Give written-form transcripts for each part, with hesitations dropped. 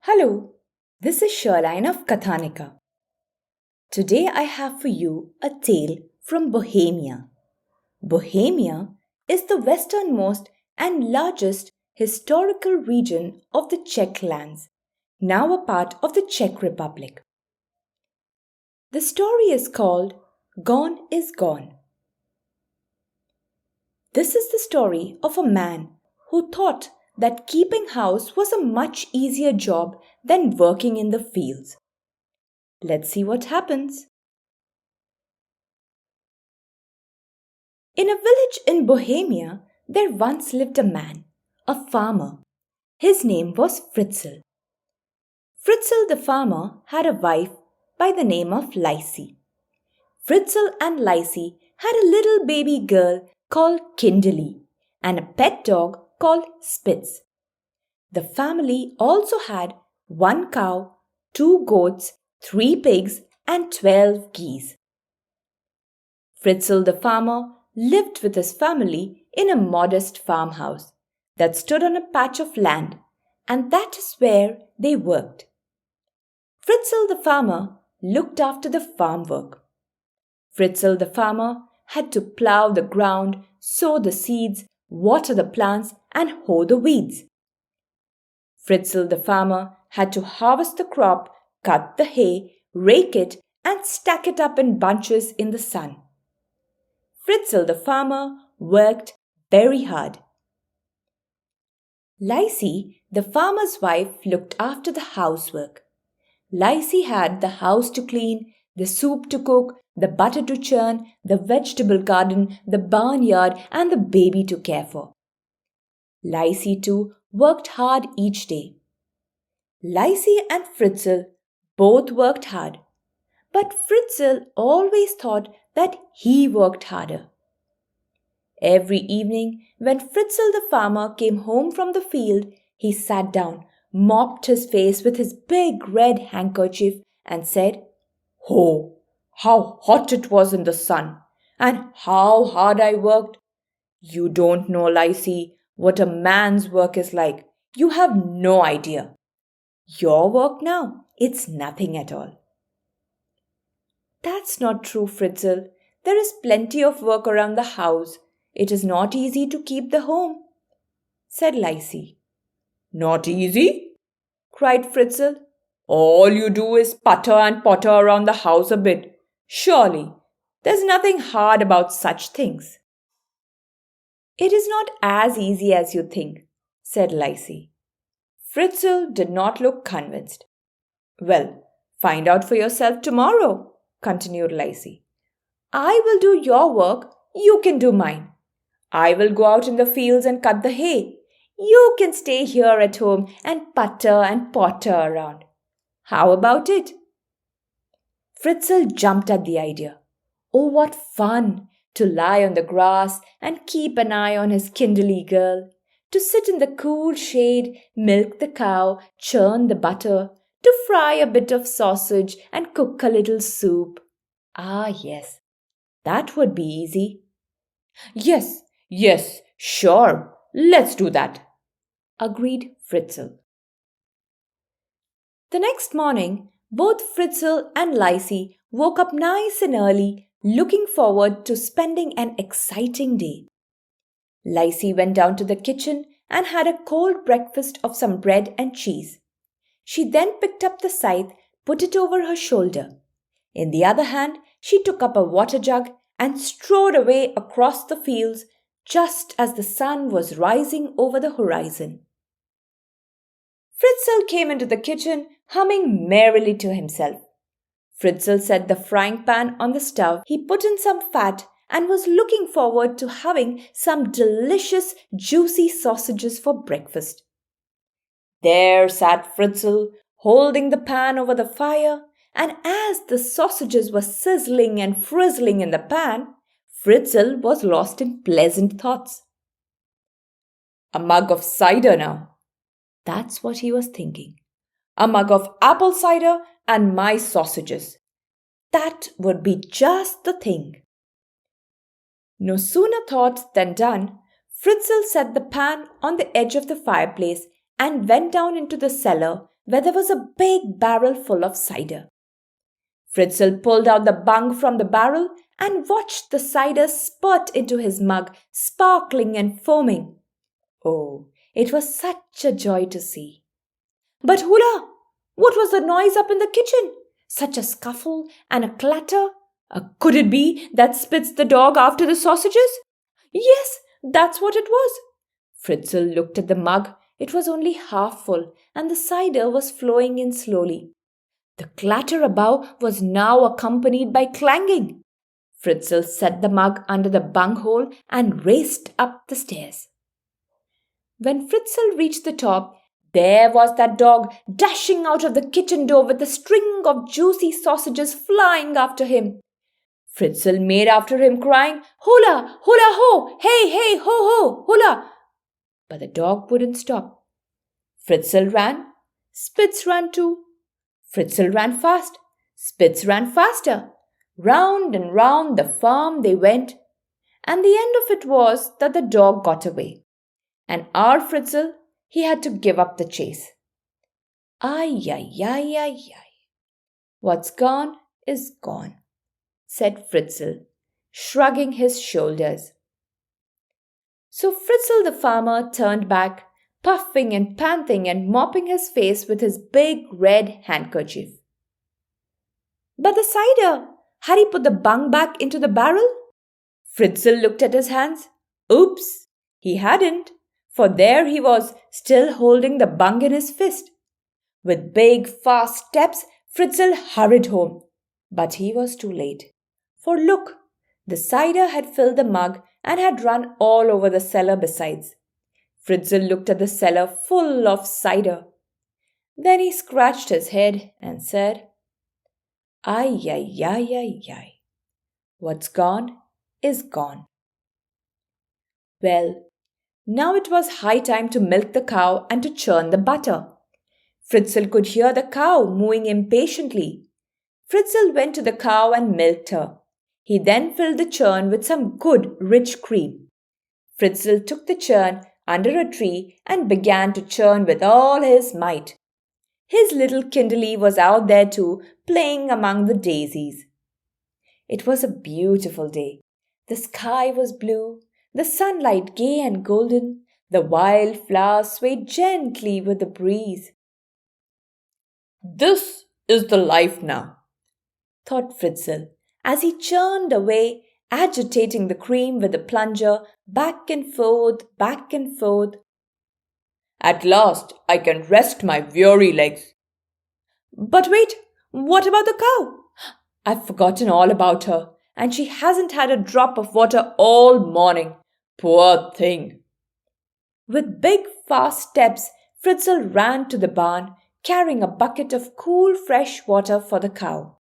Hello, this is Sherline of Kathanika. Today I have for you a tale from Bohemia. Bohemia is the westernmost and largest historical region of the Czech lands, now a part of the Czech Republic. The story is called Gone is Gone. This is the story of a man who thought that keeping house was a much easier job than working in the fields. Let's see what happens. In a village in Bohemia, there once lived a man, a farmer. His name was Fritzl. Fritzl the farmer had a wife by the name of Lisi. Fritzl and Lisi had a little baby girl called Kindly and a pet dog called Spitz. The family also had 1 cow, 2 goats, 3 pigs, and 12 geese. Fritzl the farmer lived with his family in a modest farmhouse that stood on a patch of land, and that is where they worked. Fritzl the farmer looked after the farm work. Fritzl the farmer had to plow the ground, sow the seeds, water the plants, and hoe the weeds. Fritzl the farmer had to harvest the crop, cut the hay, rake it, and stack it up in bunches in the sun. Fritzl the farmer worked very hard. Lisi, the farmer's wife, looked after the housework. Lisi had the house to clean, the soup to cook, the butter to churn, the vegetable garden, the barnyard, and the baby to care for. Lisi too worked hard each day. Lisi and Fritzl both worked hard, but Fritzl always thought that he worked harder. Every evening, when Fritzl the farmer came home from the field, he sat down, mopped his face with his big red handkerchief, and said, "Oh, how hot it was in the sun, and how hard I worked! You don't know, Lisi, what a man's work is like. You have no idea. Your work now, it's nothing at all." "That's not true, Fritzl. There is plenty of work around the house. It is not easy to keep the home," said Lisi. "Not easy?" cried Fritzl. "All you do is putter and potter around the house a bit. Surely, there's nothing hard about such things." "It is not as easy as you think," said Lisi. Fritzl did not look convinced. "Well, find out for yourself tomorrow," continued Lisi. "I will do your work, you can do mine. I will go out in the fields and cut the hay. You can stay here at home and putter and potter around. How about it?" Fritzl jumped at the idea. Oh, what fun! To lie on the grass and keep an eye on his Kindly girl. To sit in the cool shade, milk the cow, churn the butter, to fry a bit of sausage and cook a little soup. Ah, yes, that would be easy. Yes, sure, let's do that," agreed Fritzl. The next morning, both Fritzl and Lisi woke up nice and early, looking forward to spending an exciting day. Lisi went down to the kitchen and had a cold breakfast of some bread and cheese. She then picked up the scythe, put it over her shoulder. In the other hand, she took up a water jug and strode away across the fields just as the sun was rising over the horizon. Fritzl came into the kitchen, humming merrily to himself. Fritzl set the frying pan on the stove. He put in some fat and was looking forward to having some delicious, juicy sausages for breakfast. There sat Fritzl, holding the pan over the fire, and as the sausages were sizzling and frizzling in the pan, Fritzl was lost in pleasant thoughts. "A mug of cider now." That's what he was thinking. "A mug of apple cider and my sausages. That would be just the thing." No sooner thought than done. Fritzl set the pan on the edge of the fireplace and went down into the cellar where there was a big barrel full of cider. Fritzl pulled out the bung from the barrel and watched the cider spurt into his mug, sparkling and foaming. Oh, it was such a joy to see. But Hula, what was the noise up in the kitchen? Such a scuffle and a clatter. Could it be that Spitz the dog after the sausages? Yes, that's what it was. Fritzl looked at the mug. It was only half full, and the cider was flowing in slowly. The clatter above was now accompanied by clanging. Fritzl set the mug under the bunghole and raced up the stairs. When Fritzl reached the top, there was that dog dashing out of the kitchen door with a string of juicy sausages flying after him. Fritzl made after him, crying, "Hula, hula ho! Hey, hey, ho, ho, hula!" But the dog wouldn't stop. Fritzl ran. Spitz ran too. Fritzl ran fast. Spitz ran faster. Round and round the farm they went, and the end of it was that the dog got away. And our Fritzl, he had to give up the chase. Ay, ay, ay, ay, ay. What's gone is gone, said Fritzl, shrugging his shoulders. So Fritzl the farmer turned back, puffing and panting and mopping his face with his big red handkerchief. But the cider, had he put the bung back into the barrel? Fritzl looked at his hands. Oops, he hadn't, for there he was, still holding the bung in his fist. With big, fast steps, Fritzl hurried home. But he was too late. For look, the cider had filled the mug and had run all over the cellar besides. Fritzl looked at the cellar full of cider. Then he scratched his head and said, Ay, ay, ay, ay, ay. What's gone is gone. Well, now it was high time to milk the cow and to churn the butter. Fritzl could hear the cow mooing impatiently. Fritzl went to the cow and milked her. He then filled the churn with some good, rich cream. Fritzl took the churn under a tree and began to churn with all his might. His little Kindly was out there too, playing among the daisies. It was a beautiful day. The sky was blue, the sunlight gay and golden, the wild flowers swayed gently with the breeze. This is the life now, thought Fritzl, as he churned away, agitating the cream with the plunger, back and forth, back and forth. At last I can rest my weary legs. But wait, what about the cow? I've forgotten all about her, and she hasn't had a drop of water all morning. Poor thing! With big, fast steps, Fritzl ran to the barn, carrying a bucket of cool, fresh water for the cow.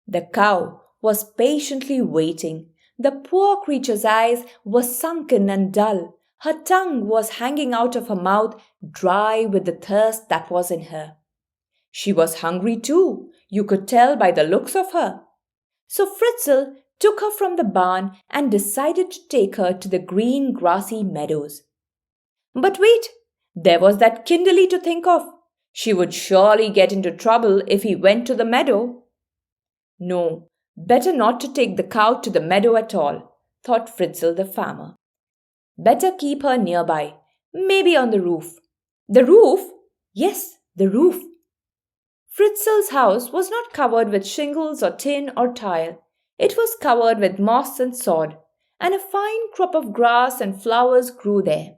The cow was patiently waiting. The poor creature's eyes were sunken and dull. Her tongue was hanging out of her mouth, dry with the thirst that was in her. She was hungry too, you could tell by the looks of her. So Fritzl took her from the barn and decided to take her to the green grassy meadows. But wait, there was that Kindly to think of. She would surely get into trouble if he went to the meadow. No, better not to take the cow to the meadow at all, thought Fritzl the farmer. Better keep her nearby, maybe on the roof. The roof? Yes, the roof. Fritzl's house was not covered with shingles or tin or tile. It was covered with moss and sod, and a fine crop of grass and flowers grew there.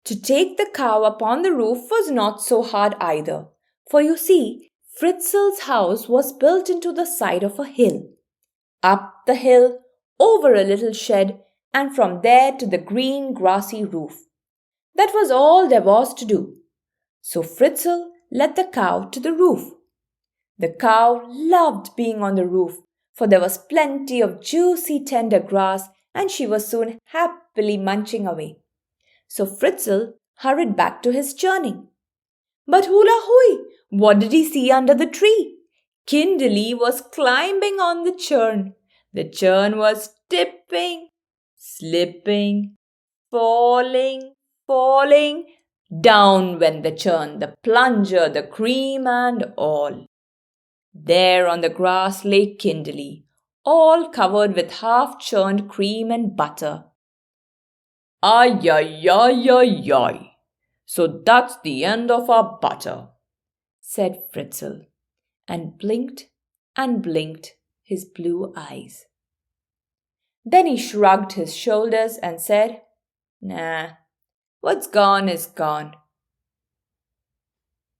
To take the cow upon the roof was not so hard either, for you see, Fritzl's house was built into the side of a hill. Up the hill, over a little shed, and from there to the green grassy roof. That was all there was to do. So Fritzl led the cow to the roof. The cow loved being on the roof, for there was plenty of juicy tender grass, and she was soon happily munching away. So Fritzl hurried back to his churning. But hula hooey! What did he see under the tree? Kindly was climbing on the churn. The churn was tipping, slipping, falling, Down went the churn, the plunger, the cream and all. There on the grass lay Kindly, all covered with half-churned cream and butter. Ay, ay, ay, ay, ay. So that's the end of our butter, said Fritzl, and blinked his blue eyes. Then he shrugged his shoulders and said, Nah, what's gone is gone.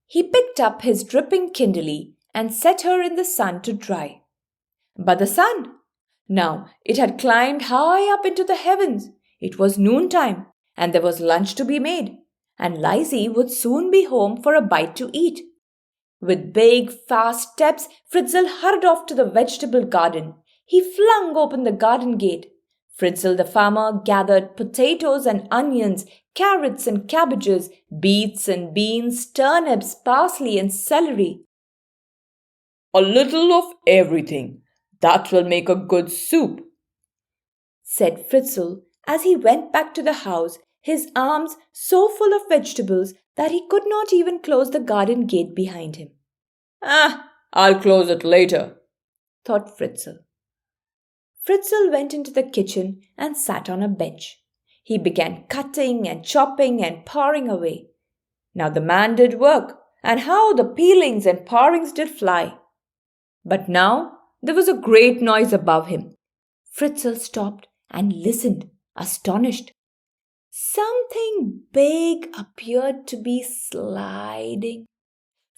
He picked up his dripping Kindly and set her in the sun to dry. But the sun! Now it had climbed high up into the heavens. It was noontime, and there was lunch to be made, and Lizzie would soon be home for a bite to eat. With big, fast steps, Fritzl hurried off to the vegetable garden. He flung open the garden gate. Fritzl the farmer gathered potatoes and onions, carrots and cabbages, beets and beans, turnips, parsley and celery. A little of everything. That will make a good soup, said Fritzl as he went back to the house, his arms so full of vegetables that he could not even close the garden gate behind him. I'll close it later, thought Fritzl. Fritzl went into the kitchen and sat on a bench. He began cutting and chopping and paring away. Now the man did work, and how the peelings and parings did fly. But now there was a great noise above him. Fritzl stopped and listened, astonished. Something big appeared to be sliding.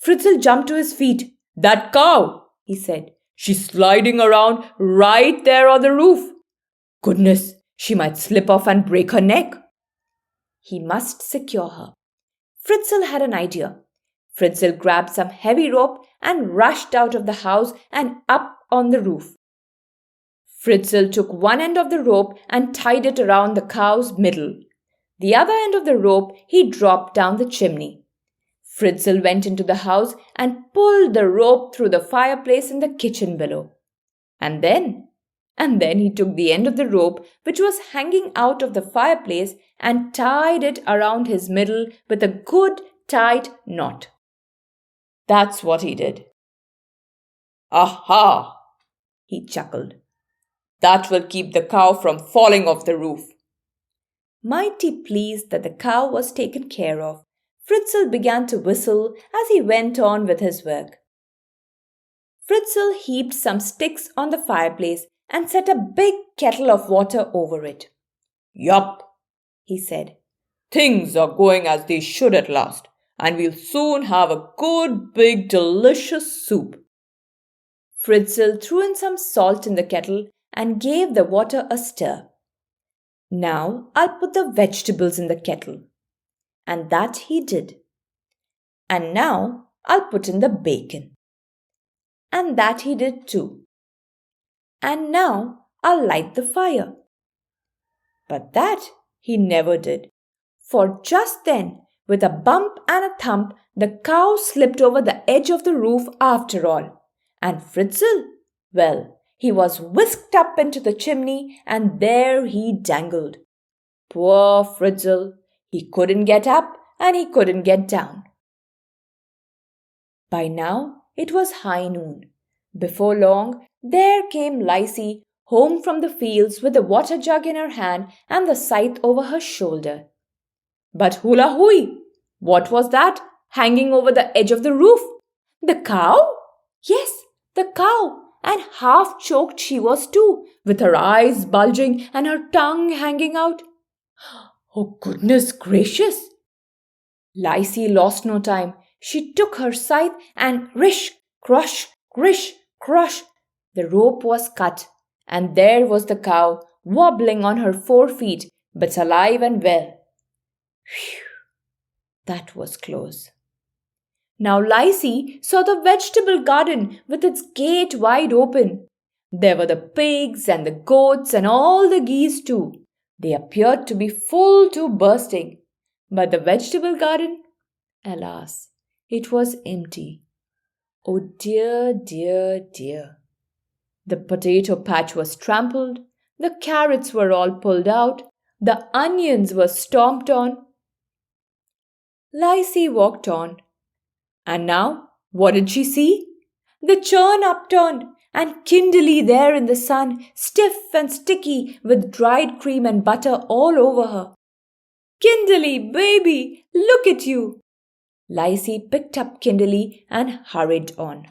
Fritzl jumped to his feet. That cow, he said. She's sliding around right there on the roof. Goodness, she might slip off and break her neck. He must secure her. Fritzl had an idea. Fritzl grabbed some heavy rope and rushed out of the house and up on the roof. Fritzl took one end of the rope and tied it around the cow's middle. The other end of the rope he dropped down the chimney. Fritzl went into the house and pulled the rope through the fireplace in the kitchen below. And then he took the end of the rope which was hanging out of the fireplace and tied it around his middle with a good tight knot. That's what he did. Aha! He chuckled. That will keep the cow from falling off the roof. Mighty pleased that the cow was taken care of, Fritzl began to whistle as he went on with his work. Fritzl heaped some sticks on the fireplace and set a big kettle of water over it. Yup, he said. Things are going as they should at last, and we'll soon have a good, big, delicious soup. Fritzl threw in some salt in the kettle and gave the water a stir. Now I'll put the vegetables in the kettle. And that he did. And now I'll put in the bacon. And that he did too. And now I'll light the fire. But that he never did. For just then, with a bump and a thump, the cow slipped over the edge of the roof after all. And Fritzl, well, he was whisked up into the chimney and there he dangled. Poor Fritzl, he couldn't get up and he couldn't get down. By now it was high noon. Before long, there came Lizzie home from the fields with the water jug in her hand and the scythe over her shoulder. But hula hooey! What was that hanging over the edge of the roof? The cow? Yes, the cow. And half choked she was too, with her eyes bulging and her tongue hanging out. Oh, goodness gracious! Lizzie lost no time. She took her scythe and rish, crush, rish, crush. The rope was cut, and there was the cow, wobbling on her 4 feet, but alive and well. Phew! That was close. Now Lizzie saw the vegetable garden with its gate wide open. There were the pigs and the goats and all the geese too. They appeared to be full to bursting. But the vegetable garden, alas, it was empty. Oh dear, dear, dear. The potato patch was trampled, the carrots were all pulled out, the onions were stomped on. Lacey walked on. And now, what did she see? The churn upturned, and Kindly there in the sun, stiff and sticky with dried cream and butter all over her. Kindly, baby, look at you! Lacey picked up Kindly and hurried on.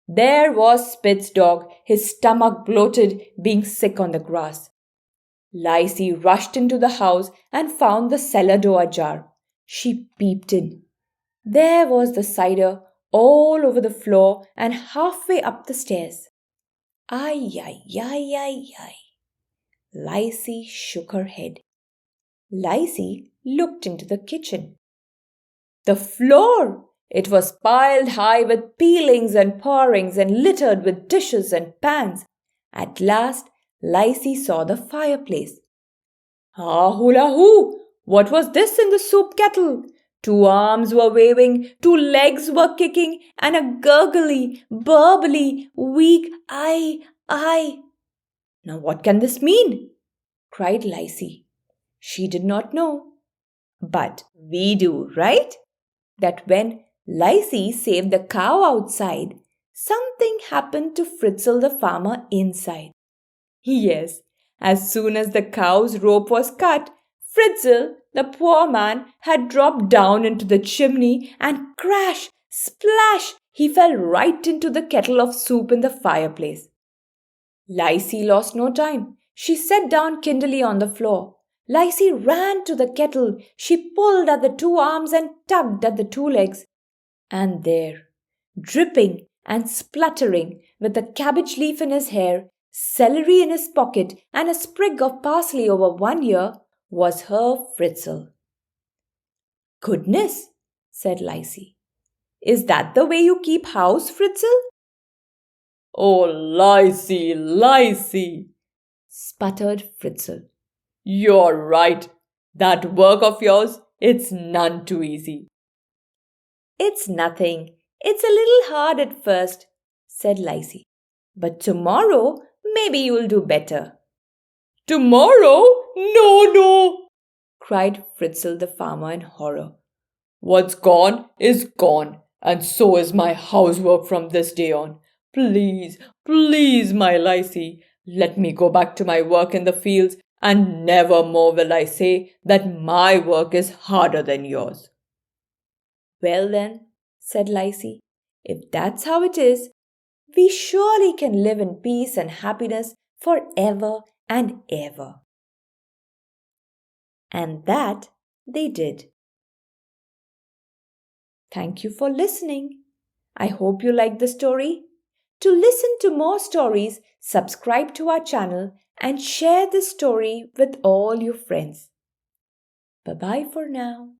There was Spit's dog, his stomach bloated, being sick on the grass. Lacey rushed into the house and found the cellar door ajar. She peeped in. There was the cider all over the floor and halfway up the stairs. Ay, ay, ay, ay, ay. Lacey shook her head. Lacey looked into the kitchen. The floor! It was piled high with peelings and parings and littered with dishes and pans. At last, Lacey saw the fireplace. Ah, hula hoo! What was this in the soup kettle? 2 arms were waving, 2 legs were kicking, and a gurgly, burbly, weak I. Now what can this mean? Cried Lacey. She did not know. But we do, right? That when Lacey saved the cow outside, something happened to Fritzl the farmer inside. Yes, as soon as the cow's rope was cut, Fritzl, the poor man, had dropped down into the chimney and crash, splash, he fell right into the kettle of soup in the fireplace. Lacey lost no time. She set down Kindly on the floor. Lacey ran to the kettle. She pulled at the 2 arms and tugged at the 2 legs. And there, dripping and spluttering, with a cabbage leaf in his hair, celery in his pocket, and a sprig of parsley over one ear, was her Fritzl. Goodness, said Lacey. Is that the way you keep house, Fritzl? Oh, Lacey, sputtered Fritzl. You're right. That work of yours, it's none too easy. It's nothing. It's a little hard at first, said Lacey. But tomorrow, maybe you'll do better. Tomorrow? No, cried Fritzl the farmer in horror. What's gone is gone, and so is my housework from this day on. Please, my Lacey, let me go back to my work in the fields, and never more will I say that my work is harder than yours. Well then, said Lacey, if that's how it is, we surely can live in peace and happiness forever and ever. And that they did. Thank you for listening. I hope you liked the story. To listen to more stories, subscribe to our channel and share this story with all your friends. Bye-bye for now.